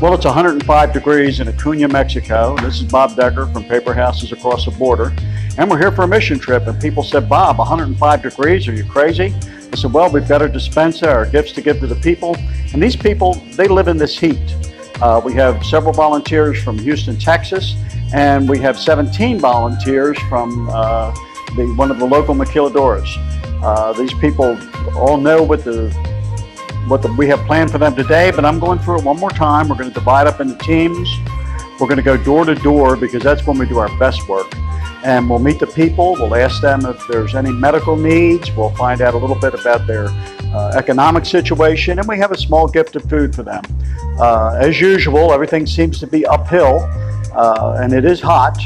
Well, it's 105 degrees in Acuña, Mexico. This is Bob Decker from Paper Houses Across the Border. And we're here for a mission trip. And people said, Bob, 105 degrees, are you crazy? I said, well, we've got our dispenser, our gifts to give to the people. And these people, they live in this heat. We have several volunteers from Houston, Texas, and we have 17 volunteers from one of the local maquiladoras. These people all know what we have planned for them today, but I'm going through it one more time. We're going to divide up into teams. We're going to go door to door because that's when we do our best work. And we'll meet the people. We'll ask them if there's any medical needs. We'll find out a little bit about their economic situation, and we have a small gift of food for them. As usual, everything seems to be uphill, and it is hot,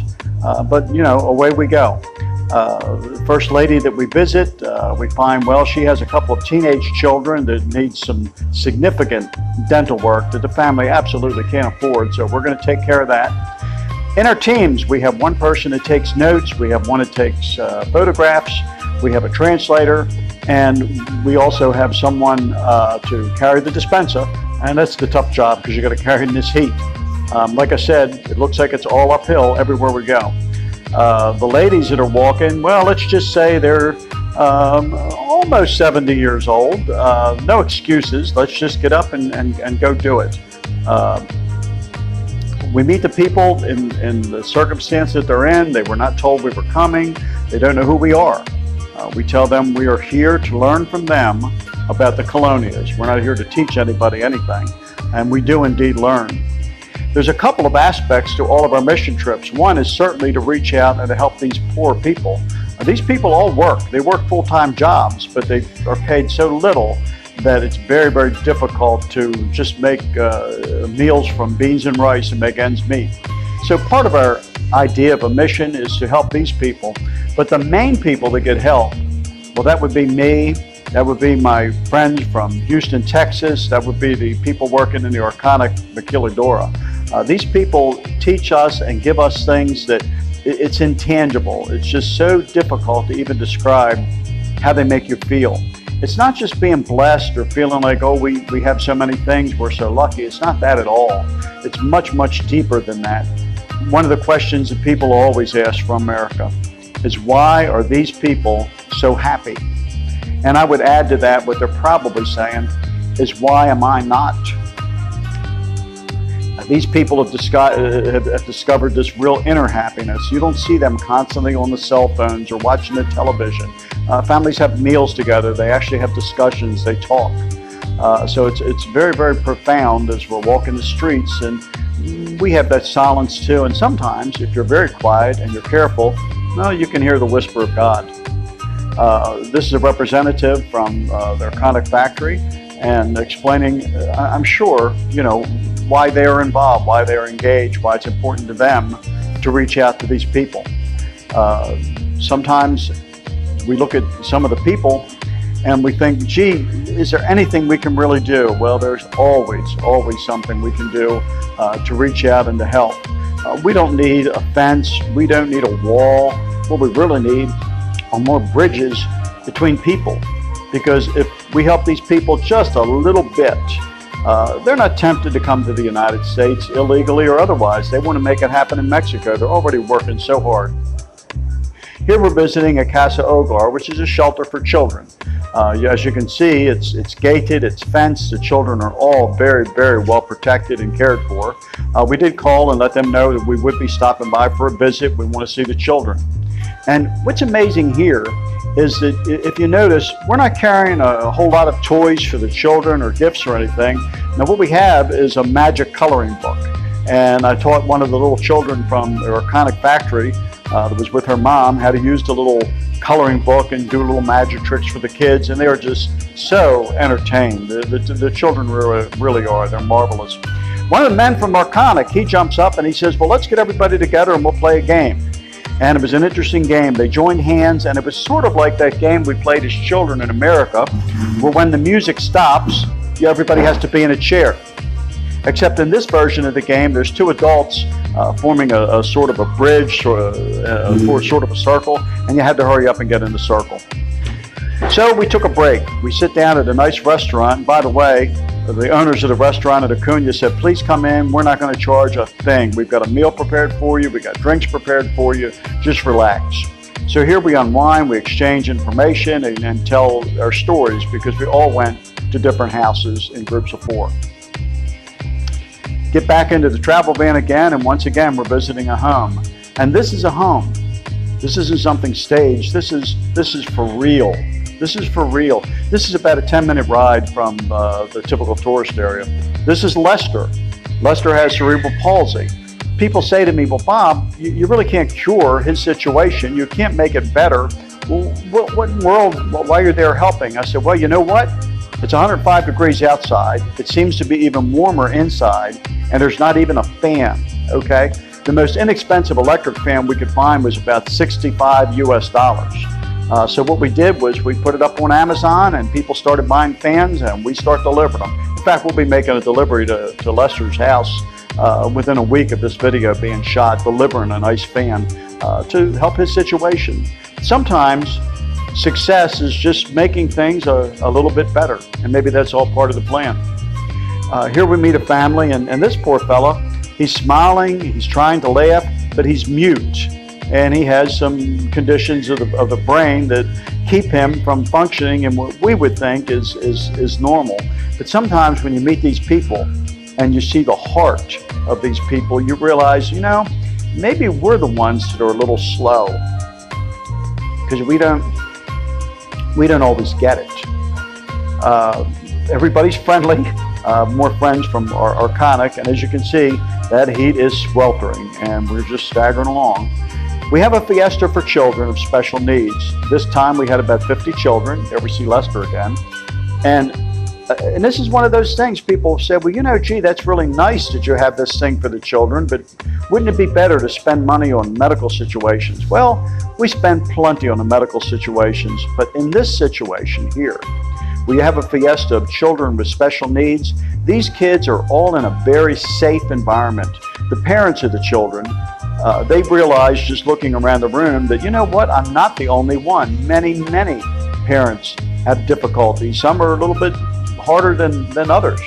but you know, away we go. The first lady that we visit, we find, well, she has a couple of teenage children that need some significant dental work that the family absolutely can't afford, so we're going to take care of that. In our teams, we have one person that takes notes, we have one that takes photographs, we have a translator, and we also have someone to carry the dispenser, and that's the tough job because you got to carry it in this heat. Like I said, it looks like it's all uphill everywhere we go. The ladies that are walking, well, let's just say they're almost 70 years old. No excuses. Let's just get up and go do it. We meet the people in the circumstance that they're in. They were not told we were coming. They don't know who we are. We tell them we are here to learn from them about the colonias. We're not here to teach anybody anything, and we do indeed learn. There's a couple of aspects to all of our mission trips. One is certainly to reach out and to help these poor people. These people all work. They work full-time jobs, but they are paid so little that it's very, very difficult to just make meals from beans and rice and make ends meet. So part of our idea of a mission is to help these people, but the main people that get help, well, that would be me, that would be my friends from Houston, Texas, that would be the people working in the Arconic maquiladora. These people teach us and give us things that it's intangible. It's just so difficult to even describe how they make you feel. It's not just being blessed or feeling like, oh, we have so many things, we're so lucky. It's not that at all. It's much, much deeper than that. One of the questions that people always ask from America is, why are these people so happy? And I would add to that, what they're probably saying is, why am I not? These people have discovered this real inner happiness. You don't see them constantly on the cell phones or watching the television. Families have meals together. They actually have discussions. They talk. So it's very, very profound as we're walking the streets, and we have that silence too. And sometimes, if you're very quiet and you're careful, well, you can hear the whisper of God. This is a representative from their Arconic factory, and explaining, I'm sure, you know, why they are involved, why they are engaged, why it's important to them to reach out to these people. Sometimes we look at some of the people and we think, gee, is there anything we can really do? Well, there's always something we can do to reach out and to help. We don't need a fence, we don't need a wall. What we really need are more bridges between people, because if we help these people just a little bit, they're not tempted to come to the United States illegally or otherwise. They want to make it happen in Mexico. They're already working so hard. Here we're visiting a Casa Hogar, which is a shelter for children. As you can see, it's gated, it's fenced. The children are all very, very well protected and cared for. We did call and let them know that we would be stopping by for a visit. We want to see the children. And what's amazing here is that, if you notice, we're not carrying a whole lot of toys for the children or gifts or anything. Now what we have is a magic coloring book. And I taught one of the little children from the Arconic factory that was with her mom how to use the little coloring book and do little magic tricks for the kids, and they are just so entertained. The children really are. They're marvelous. One of the men from Arconic, he jumps up and he says, well, let's get everybody together and we'll play a game. And it was an interesting game. They joined hands, and it was sort of like that game we played as children in America, where when the music stops, everybody has to be in a chair. Except in this version of the game, there's two adults forming a sort of a bridge, or sort of a circle, and you had to hurry up and get in the circle. So we took a break. We sit down at a nice restaurant. And by the way, the owners of the restaurant at Acuña said, please come in. We're not going to charge a thing. We've got a meal prepared for you. We've got drinks prepared for you. Just relax. So here we unwind, we exchange information and tell our stories because we all went to different houses in groups of 4. Get back into the travel van again, and once again, we're visiting a home. And this is a home. This isn't something staged. This is for real. This is for real. This is about a 10-minute ride from the typical tourist area. This is Lester. Lester has cerebral palsy. People say to me, well, Bob, you really can't cure his situation. You can't make it better. Well, what in the world, why you're there helping? I said, well, you know what? It's 105 degrees outside. It seems to be even warmer inside, and there's not even a fan, okay? The most inexpensive electric fan we could find was about $65 US. So what we did was we put it up on Amazon, and people started buying fans, and we start delivering them. In fact, we'll be making a delivery to Lester's house within a week of this video being shot, delivering a nice fan to help his situation. Sometimes success is just making things a little bit better, and maybe that's all part of the plan. Here we meet a family, and this poor fella, he's smiling, he's trying to laugh, but he's mute, and he has some conditions of the brain that keep him from functioning in what we would think is normal. But sometimes when you meet these people and you see the heart of these people, you realize, you know, maybe we're the ones that are a little slow because we don't always get it. Everybody's friendly, more friends from Arconic, and as you can see, that heat is sweltering, and we're just staggering along. We have a fiesta for children of special needs. This time we had about 50 children. There we see Lester again. And this is one of those things people have said, well, you know, gee, that's really nice that you have this thing for the children, but wouldn't it be better to spend money on medical situations? Well, we spend plenty on the medical situations, but in this situation here, we have a fiesta of children with special needs. These kids are all in a very safe environment. The parents of the children, they realize just looking around the room that, you know what, I'm not the only one. Many parents have difficulties. Some are a little bit harder than others.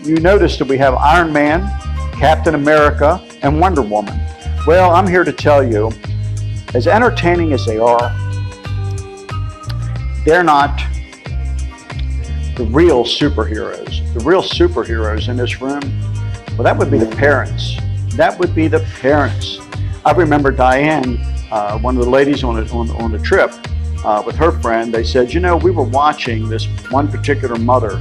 You notice that we have Iron Man, Captain America, and Wonder Woman. Well, I'm here to tell you, as entertaining as they are, they're not the real superheroes. The real superheroes in this room, well, that would be the parents. That would be the parents. I remember Diane, one of the ladies on the trip, with her friend, they said, you know, we were watching this one particular mother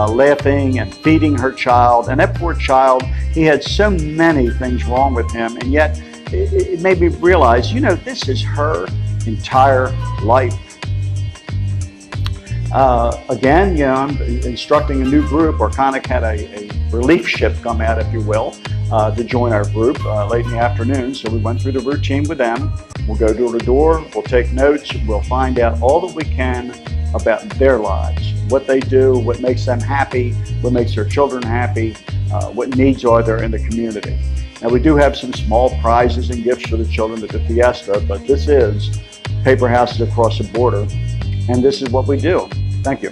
laughing and feeding her child, and that poor child, he had so many things wrong with him, and yet it made me realize, you know, this is her entire life. Again, you know, I'm instructing a new group. Arconic had a relief ship come out, if you will, to join our group late in the afternoon. So we went through the routine with them. We'll go door to door, we'll take notes, we'll find out all that we can about their lives, what they do, what makes them happy, what makes their children happy, what needs are there in the community. Now we do have some small prizes and gifts for the children at the fiesta, but this is Paper Houses Across the Border, and this is what we do. Thank you.